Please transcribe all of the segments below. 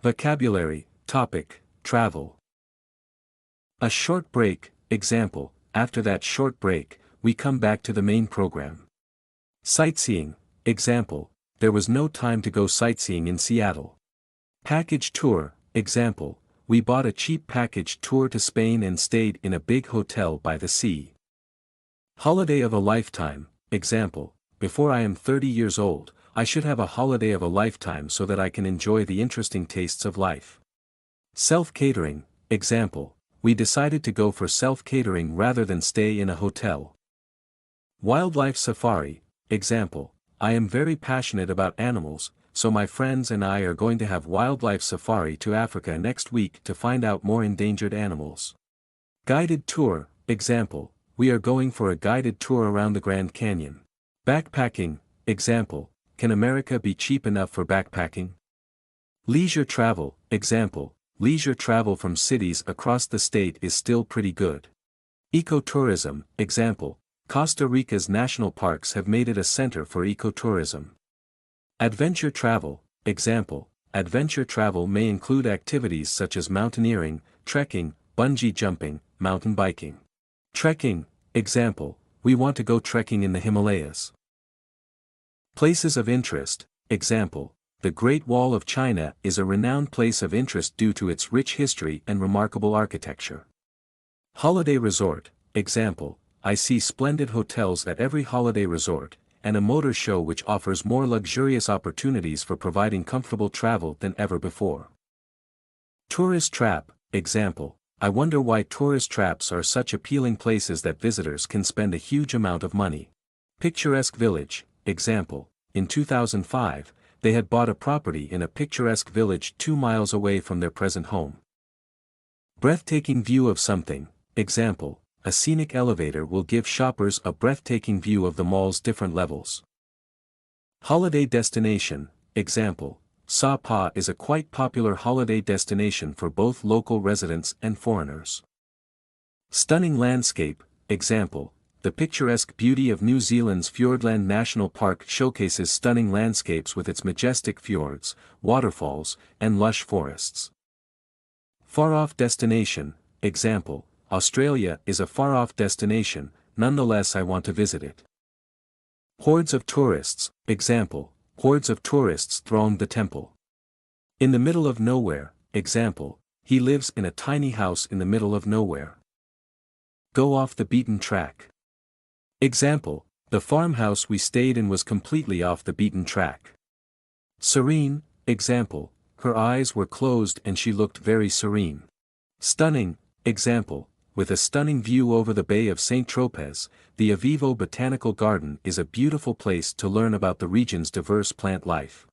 Vocabulary, topic, travel. A short break, example, after that short break, we come back to the main program. Sightseeing, example, there was no time to go sightseeing in Seattle. Package tour, example, we bought a cheap package tour to Spain and stayed in a big hotel by the sea. Holiday of a lifetime, example, before I am 30 years old, I should have a holiday of a lifetime so that I can enjoy the interesting tastes of life. Self-catering, example, we decided to go for self-catering rather than stay in a hotel. Wildlife safari, example, I am very passionate about animals, so my friends and I are going to have wildlife safari to Africa next week to find out more endangered animals. Guided tour, example, we are going for a guided tour around the Grand Canyon. Backpacking, example, can America be cheap enough for backpacking? Leisure travel, example, leisure travel from cities across the state is still pretty good. Ecotourism, example, Costa Rica's national parks have made it a center for ecotourism. Adventure travel, example, adventure travel may include activities such as mountaineering, trekking, bungee jumping, mountain biking. Trekking, example, we want to go trekking in the Himalayas. Places of interest, example, the Great Wall of China is a renowned place of interest due to its rich history and remarkable architecture. Holiday resort, example, I see splendid hotels at every holiday resort, and a motor show which offers more luxurious opportunities for providing comfortable travel than ever before. Tourist trap, example, I wonder why tourist traps are such appealing places that visitors can spend a huge amount of money. Picturesque village, example, in 2005, they had bought a property in a picturesque village 2 miles away from their present home. Breathtaking view of something, example, a scenic elevator will give shoppers a breathtaking view of the mall's different levels. Holiday destination, example, Sapa is a quite popular holiday destination for both local residents and foreigners. Stunning landscape, example, the picturesque beauty of New Zealand's Fiordland National Park showcases stunning landscapes with its majestic fjords, waterfalls, and lush forests. Far-off destination, example, Australia is a far-off destination, nonetheless I want to visit it. Hordes of tourists, example, hordes of tourists thronged the temple. In the middle of nowhere, example, he lives in a tiny house in the middle of nowhere. Go off the beaten track. Example, the farmhouse we stayed in was completely off the beaten track. Serene, example, her eyes were closed and she looked very serene. Stunning, example, with a stunning view over the Bay of Saint-Tropez, the Avivo Botanical Garden is a beautiful place to learn about the region's diverse plant life.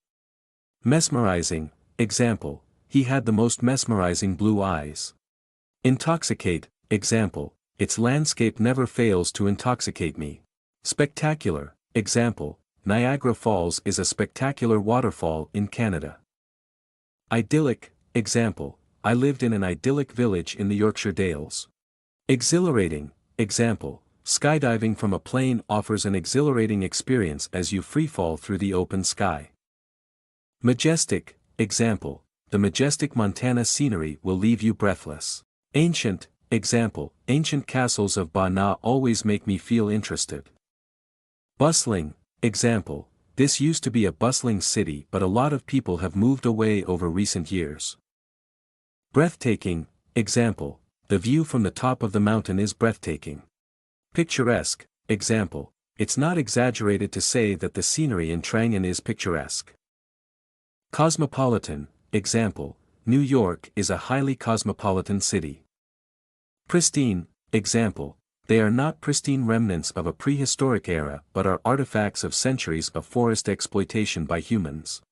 Mesmerizing, example, he had the most mesmerizing blue eyes. Intoxicate, example, its landscape never fails to intoxicate me. Spectacular, example, Niagara Falls is a spectacular waterfall in Canada. Idyllic, example, I lived in an idyllic village in the Yorkshire Dales. Exhilarating, example, skydiving from a plane offers an exhilarating experience as you freefall through the open sky. Majestic, example, the majestic Montana scenery will leave you breathless. Ancient, example, ancient castles of Bana always make me feel interested. Bustling, example, this used to be a bustling city but a lot of people have moved away over recent years. Breathtaking, example, the view from the top of the mountain is breathtaking. Picturesque, example, it's not exaggerated to say that the scenery in Trangan is picturesque. Cosmopolitan, example, New York is a highly cosmopolitan city. Pristine, example, they are not pristine remnants of a prehistoric era but are artifacts of centuries of forest exploitation by humans.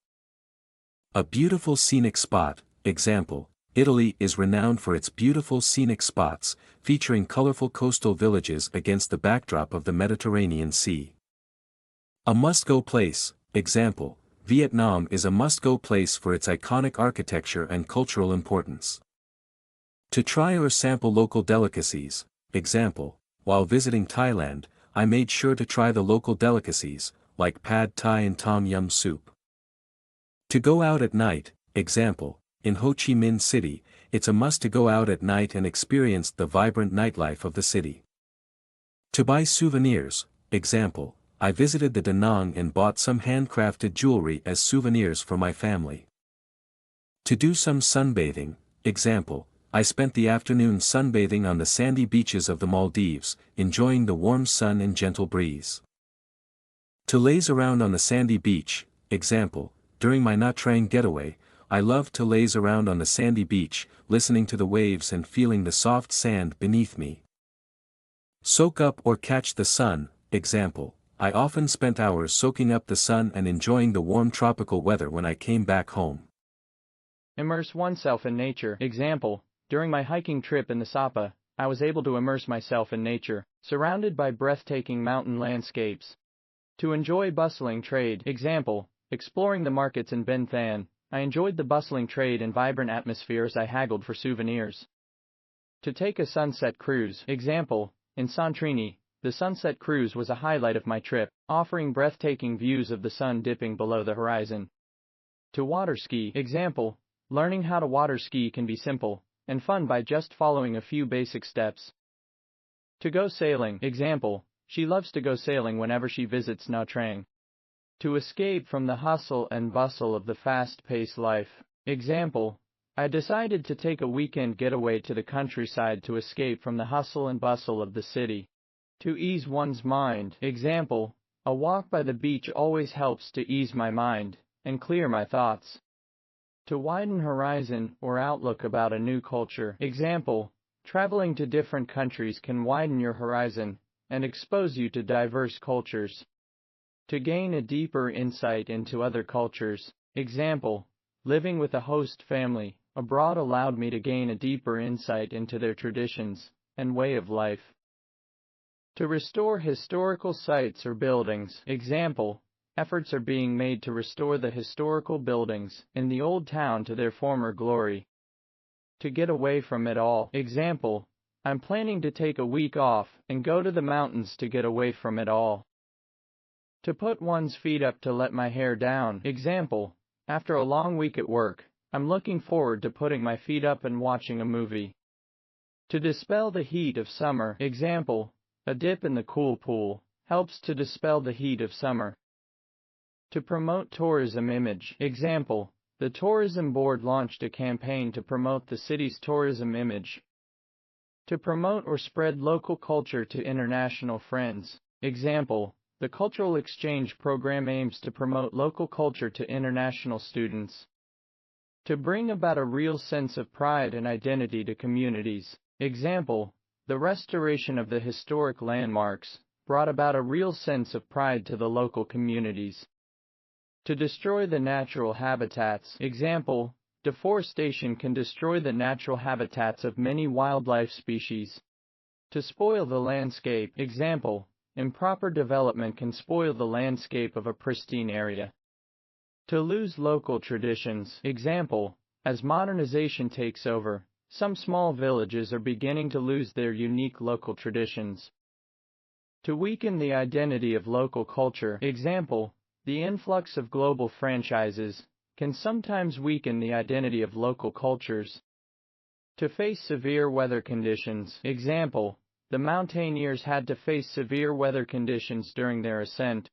A beautiful scenic spot, example, Italy is renowned for its beautiful scenic spots, featuring colorful coastal villages against the backdrop of the Mediterranean Sea. A must-go place, example, Vietnam is a must-go place for its iconic architecture and cultural importance. To try or sample local delicacies, example, while visiting Thailand, I made sure to try the local delicacies, like pad thai and tom yum soup. To go out at night, example, in Ho Chi Minh City, it's a must to go out at night and experience the vibrant nightlife of the city. To buy souvenirs, example, I visited the Da Nang and bought some handcrafted jewelry as souvenirs for my family. To do some sunbathing, example, I spent the afternoon sunbathing on the sandy beaches of the Maldives, enjoying the warm sun and gentle breeze. To laze around on the sandy beach, example, during my Nha Trang getaway, I loved to laze around on the sandy beach, listening to the waves and feeling the soft sand beneath me. Soak up or catch the sun, example, I often spent hours soaking up the sun and enjoying the warm tropical weather when I came back home. Immerse oneself in nature, example, during my hiking trip in the Sapa, I was able to immerse myself in nature, surrounded by breathtaking mountain landscapes. To enjoy bustling trade, example, exploring the markets in Ben Thanh, I enjoyed the bustling trade and vibrant atmosphere as I haggled for souvenirs. To take a sunset cruise, example, in Santorini, the sunset cruise was a highlight of my trip, offering breathtaking views of the sun dipping below the horizon. To water ski, example, learning how to water ski can be simple and fun by just following a few basic steps. To go sailing, example, she loves to go sailing whenever she visits Nha Trang. To escape from the hustle and bustle of the fast-paced life, example, I decided to take a weekend getaway to the countryside to escape from the hustle and bustle of the city. To ease one's mind, example, a walk by the beach always helps to ease my mind and clear my thoughts. To widen horizon or outlook about a new culture, example, traveling to different countries can widen your horizon and expose you to diverse cultures. To gain a deeper insight into other cultures, example, living with a host family abroad allowed me to gain a deeper insight into their traditions and way of life. To restore historical sites or buildings, example, efforts are being made to restore the historical buildings in the old town to their former glory. To get away from it all, example, I'm planning to take a week off and go to the mountains to get away from it all. To put one's feet up to let my hair down, example, after a long week at work, I'm looking forward to putting my feet up and watching a movie. To dispel the heat of summer, example, a dip in the cool pool helps to dispel the heat of summer. To promote tourism image, example, the tourism board launched a campaign to promote the city's tourism image. To promote or spread local culture to international friends, example, the cultural exchange program aims to promote local culture to international students. To bring about a real sense of pride and identity to communities, example, the restoration of the historic landmarks brought about a real sense of pride to the local communities. To destroy the natural habitats, example, deforestation can destroy the natural habitats of many wildlife species. To spoil the landscape, example, improper development can spoil the landscape of a pristine area. To lose local traditions, example, as modernization takes over, some small villages are beginning to lose their unique local traditions. To weaken the identity of local culture, example, the influx of global franchises can sometimes weaken the identity of local cultures. To face severe weather conditions, example, the mountaineers had to face severe weather conditions during their ascent,